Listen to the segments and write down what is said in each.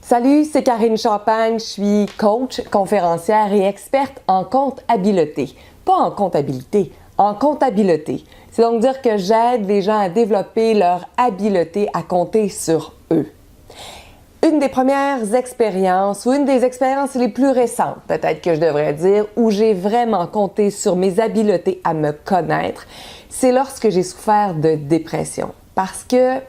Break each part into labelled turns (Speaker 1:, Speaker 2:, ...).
Speaker 1: Salut, c'est Karine Champagne, je suis coach, conférencière et experte en comptabilité. Pas en comptabilité, en comptabilité. C'est donc dire que j'aide les gens à développer leur habileté à compter sur eux. Une des premières expériences, ou une des expériences les plus récentes, peut-être que je devrais dire, où j'ai vraiment compté sur mes habiletés à me connaître, c'est lorsque j'ai souffert de dépression. Parce que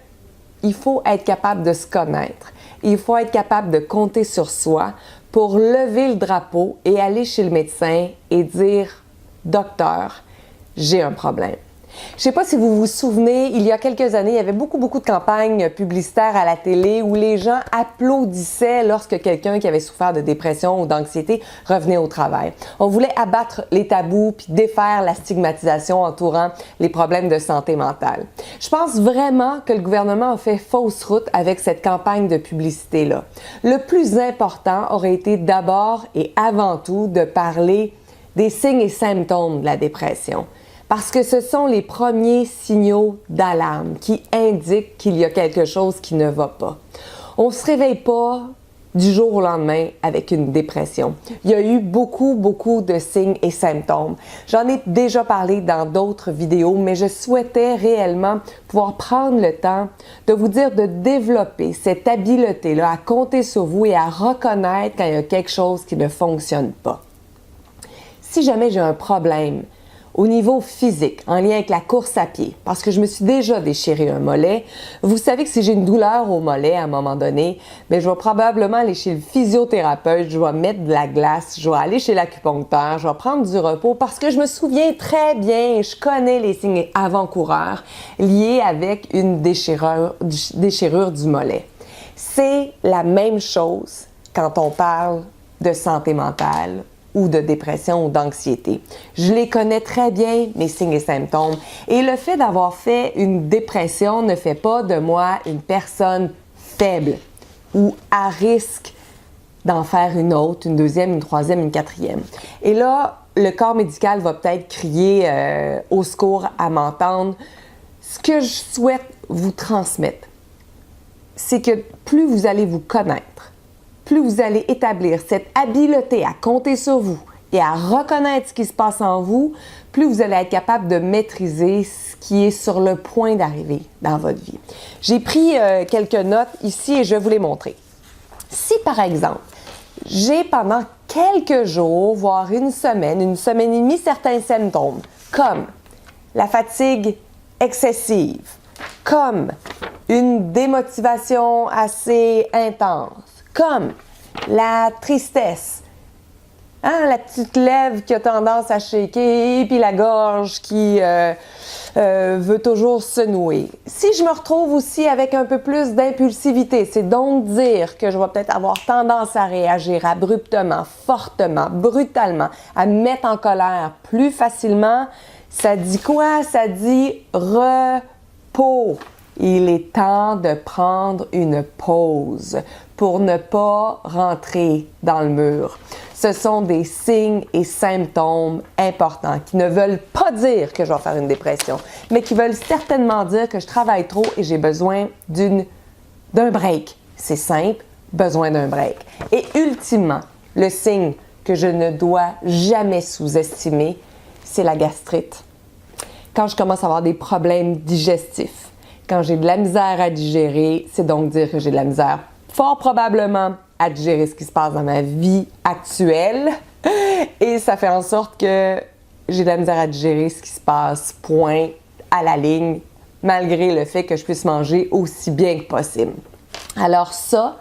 Speaker 1: il faut être capable de se connaître. Il faut être capable de compter sur soi pour lever le drapeau et aller chez le médecin et dire « Docteur, j'ai un problème ». Je ne sais pas si vous vous souvenez, il y a quelques années, il y avait beaucoup de campagnes publicitaires à la télé où les gens applaudissaient lorsque quelqu'un qui avait souffert de dépression ou d'anxiété revenait au travail. On voulait abattre les tabous puis défaire la stigmatisation entourant les problèmes de santé mentale. Je pense vraiment que le gouvernement a fait fausse route avec cette campagne de publicité-là. Le plus important aurait été d'abord et avant tout de parler des signes et symptômes de la dépression. Parce que ce sont les premiers signaux d'alarme qui indiquent qu'il y a quelque chose qui ne va pas. On ne se réveille pas du jour au lendemain avec une dépression. Il y a eu beaucoup de signes et symptômes. J'en ai déjà parlé dans d'autres vidéos, mais je souhaitais réellement pouvoir prendre le temps de vous dire de développer cette habileté-là à compter sur vous et à reconnaître quand il y a quelque chose qui ne fonctionne pas. Si jamais j'ai un problème, au niveau physique, en lien avec la course à pied, parce que je me suis déjà déchiré un mollet, vous savez que si j'ai une douleur au mollet à un moment donné, bien, je vais probablement aller chez le physiothérapeute, je vais mettre de la glace, je vais aller chez l'acupuncteur, je vais prendre du repos parce que je me souviens très bien, je connais les signes avant-coureurs liés avec une déchirure du mollet. C'est la même chose quand on parle de santé mentale ou de dépression ou d'anxiété. Je les connais très bien, mes signes et symptômes. Et le fait d'avoir fait une dépression ne fait pas de moi une personne faible ou à risque d'en faire une autre, une deuxième, une troisième, une quatrième. Et là, le corps médical va peut-être crier au secours à m'entendre. Ce que je souhaite vous transmettre, c'est que plus vous allez vous connaître, plus vous allez établir cette habileté à compter sur vous et à reconnaître ce qui se passe en vous, plus vous allez être capable de maîtriser ce qui est sur le point d'arriver dans votre vie. J'ai pris quelques notes ici et je vais vous les montrer. Si par exemple, j'ai pendant quelques jours, voire une semaine et demie, certains symptômes, comme la fatigue excessive, comme une démotivation assez intense, comme la tristesse, la petite lèvre qui a tendance à shaker, puis la gorge qui veut toujours se nouer. Si je me retrouve aussi avec un peu plus d'impulsivité, c'est donc dire que je vais peut-être avoir tendance à réagir abruptement, fortement, brutalement, à me mettre en colère plus facilement, ça dit quoi? Ça dit repos. Il est temps de prendre une pause pour ne pas rentrer dans le mur. Ce sont des signes et symptômes importants qui ne veulent pas dire que je vais faire une dépression, mais qui veulent certainement dire que je travaille trop et j'ai besoin d'un break. C'est simple, besoin d'un break. Et ultimement, le signe que je ne dois jamais sous-estimer, c'est la gastrite. Quand je commence à avoir des problèmes digestifs, quand j'ai de la misère à digérer, c'est donc dire que j'ai de la misère fort probablement à digérer ce qui se passe dans ma vie actuelle. Et ça fait en sorte que j'ai de la misère à digérer ce qui se passe, point, à la ligne, malgré le fait que je puisse manger aussi bien que possible. Alors ça,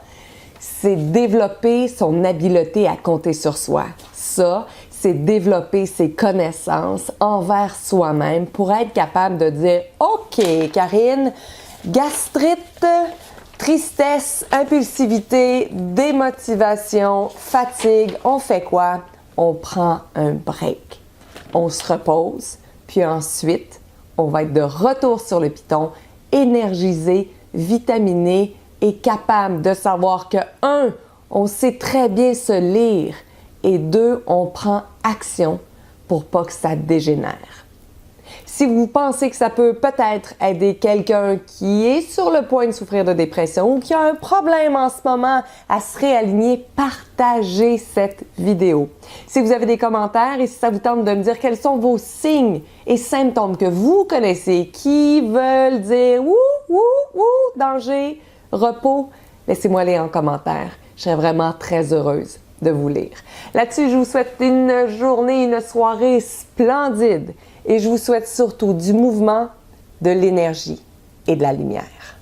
Speaker 1: c'est développer son habileté à compter sur soi. Ça, c'est développer ses connaissances envers soi-même pour être capable de dire « OK, Karine, gastrite, tristesse, impulsivité, démotivation, fatigue, on fait quoi? On prend un break. On se repose, puis ensuite, on va être de retour sur le piton, énergisé, vitaminé et capable de savoir que 1, on sait très bien se lire et 2, on prend action pour pas que ça dégénère. Si vous pensez que ça peut peut-être aider quelqu'un qui est sur le point de souffrir de dépression ou qui a un problème en ce moment à se réaligner, partagez cette vidéo. Si vous avez des commentaires et si ça vous tente de me dire quels sont vos signes et symptômes que vous connaissez qui veulent dire « danger, repos », laissez-moi les en commentaire. Je serais vraiment très heureuse de vous lire. Là-dessus, je vous souhaite une journée, une soirée splendide et je vous souhaite surtout du mouvement, de l'énergie et de la lumière.